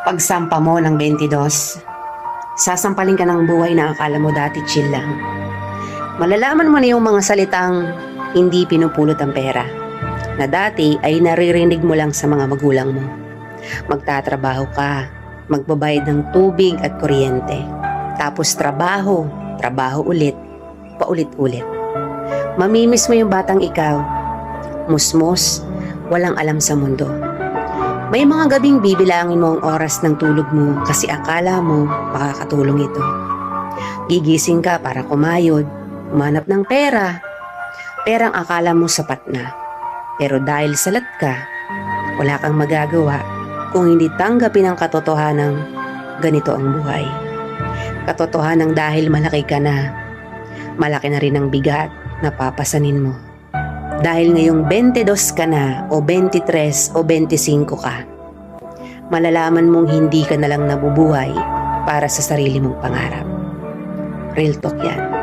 Pagsampa mo ng 22, sasampalin ka ng buhay na akala mo dati chill lang. Malalaman mo na yung mga salitang hindi pinupulot ang pera, na dati ay naririnig mo lang sa mga magulang mo. Magtatrabaho ka, magbabayad ng tubig at kuryente. Tapos trabaho ulit, paulit-ulit. Mamimiss mo yung batang ikaw, musmos, walang alam sa mundo. May mga gabing bibilangin mo ang oras ng tulog mo kasi akala mo makakatulong ito. Gigising ka para kumayod, umanap ng pera. Perang akala mo sapat na. Pero dahil salat ka, wala kang magagawa kung hindi tanggapin ang katotohanang ganito ang buhay. Katotohanang dahil malaki ka na, malaki na rin ang bigat na papasanin mo. Dahil ngayong 22 ka na o 23 o 25 ka, malalaman mong hindi ka na lang nabubuhay para sa sarili mong pangarap. Real talk yan.